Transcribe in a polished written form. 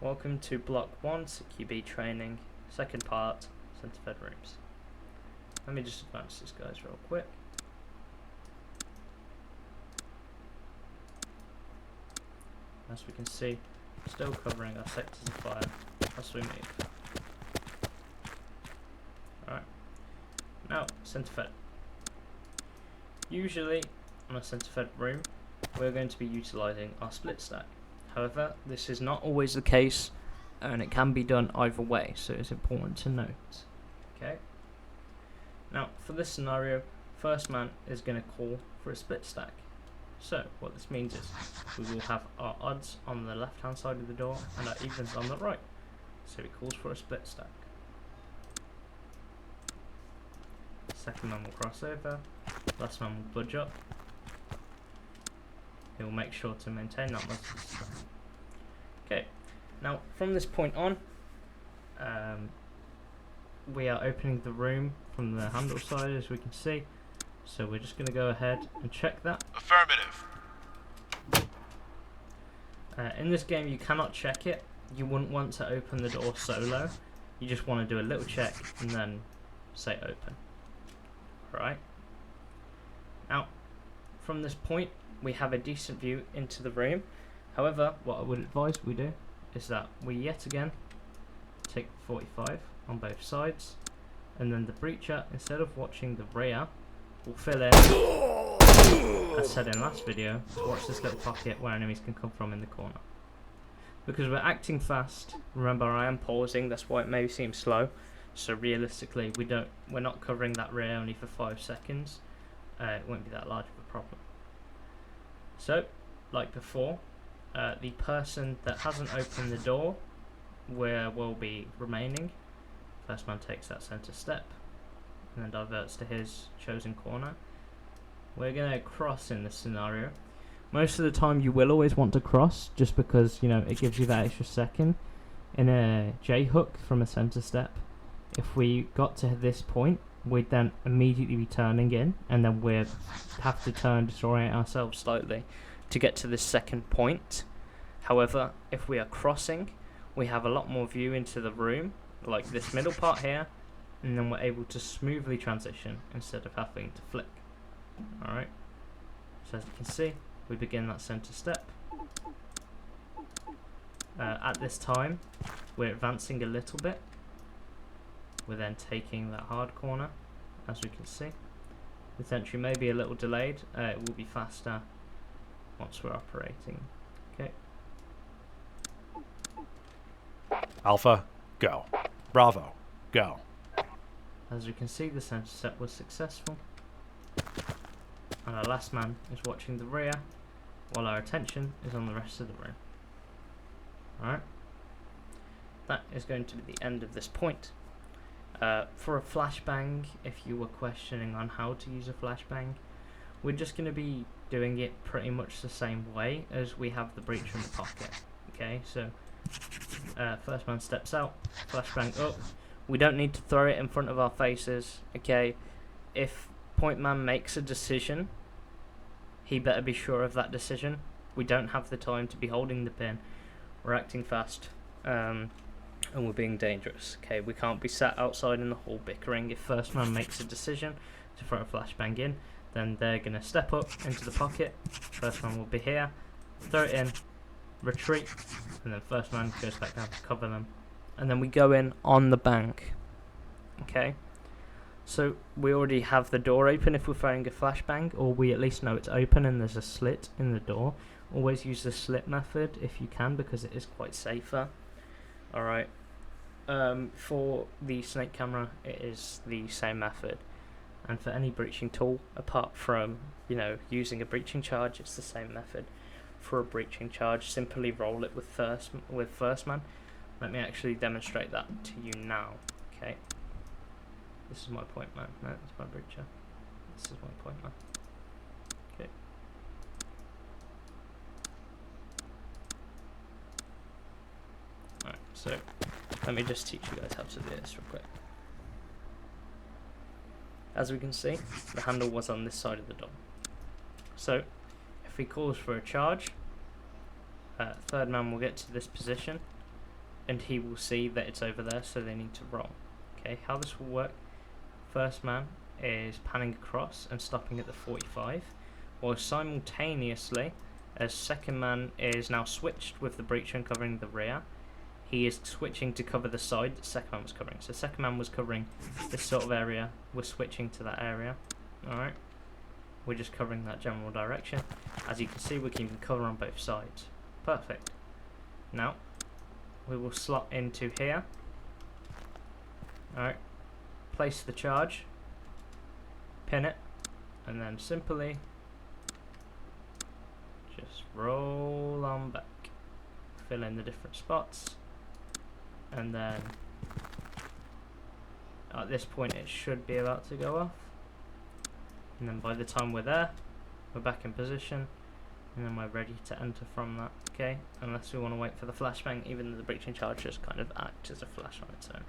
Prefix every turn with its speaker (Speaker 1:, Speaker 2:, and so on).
Speaker 1: Welcome to Block 1 CQB training, second part, centre fed rooms. Let me just advance these guys real quick. As we can see, still covering our sectors of fire as we move. Alright, now centre fed. Usually on a centre fed room, we're going to be utilising our split stack. However, this is not always the case, and it can be done either way, so it's important to note. Okay. Now, for this scenario, first man is going to call for a split stack. So, what this means is, we will have our odds on the left-hand side of the door, and our evens on the right. So he calls for a split stack. Second man will cross over, last man will budge up. He will make sure to maintain that much. Okay, now from this point on, we are opening the room from the handle side, as we can see. So we're just going to go ahead and check that.
Speaker 2: Affirmative.
Speaker 1: In this game, you cannot check it. You wouldn't want to open the door solo. You just want to do a little check and then say open. Alright. Now, from this point, we have a decent view into the room. However, what I would advise we do is that we yet again take the 45 on both sides, and then the breacher, instead of watching the rear, will fill in, as said in last video, watch this little pocket where enemies can come from in the corner. Because we're acting fast, remember I am pausing, that's why it may seem slow, so realistically we're not covering that rear only for 5 seconds. It won't be that large of a problem. So, like before, the person that hasn't opened the door will be remaining. First man takes that centre step and then diverts to his chosen corner. We're going to cross in this scenario. Most of the time you will always want to cross, just because, you know, it gives you that extra second. In a J-hook from a centre step, if we got to this point, we'd then immediately be turning in, and then we'd have to disorient ourselves slightly to get to this second point. However, if we are crossing, we have a lot more view into the room, like this middle part here, and then we're able to smoothly transition instead of having to flick. Alright, so as you can see, we begin that centre step. At this time, we're advancing a little bit. We're then taking that hard corner, as we can see. This entry may be a little delayed, it will be faster once we're operating. Okay.
Speaker 2: Alpha, go. Bravo, go.
Speaker 1: As we can see, the centre step was successful. And our last man is watching the rear, while our attention is on the rest of the room. Alright. That is going to be the end of this point. For a flashbang, if you were questioning on how to use a flashbang, we're just going to be doing it pretty much the same way as we have the breacher in the pocket. Okay, so first man steps out, flashbang up. We don't need to throw it in front of our faces. Okay, if point man makes a decision, he better be sure of that decision. We don't have the time to be holding the pin. We're acting fast. And we're being dangerous. Okay, we can't be sat outside in the hall bickering. If first man makes a decision to throw a flashbang in, then they're going to step up into the pocket. First man will be here, throw it in, retreat, and then first man goes back down to cover them. And then we go in on the bank. Okay, so we already have the door open if we're throwing a flashbang, or we at least know it's open and there's a slit in the door. Always use the slit method if you can, because it is quite safer. Alright, for the snake camera, it is the same method, and for any breaching tool, apart from, you know, using a breaching charge, it's the same method. For a breaching charge, simply roll it with first man. Let me actually demonstrate that to you now. Okay, this is my point man. No, that's my breacher. This is my point man. Okay. Alright, so let me just teach you guys how to do this real quick. As we can see, the handle was on this side of the door. So, if he calls for a charge, third man will get to this position, and he will see that it's over there, so they need to roll. Okay, how this will work: first man is panning across and stopping at the 45, while simultaneously, as second man is now switched with the breacher and covering the rear, he is switching to cover the side that second man was covering. So second man was covering this sort of area, we're switching to that area. Alright, we're just covering that general direction. As you can see, we're keeping cover on both sides. Perfect. Now, we will slot into here. Alright, place the charge, pin it, and then simply just roll on back. Fill in the different spots, and then at this point it should be about to go off, and then by the time we're there, we're back in position, and then we're ready to enter from that. Okay, unless we want to wait for the flashbang, even though the breaching charge just kind of acts as a flash on its own.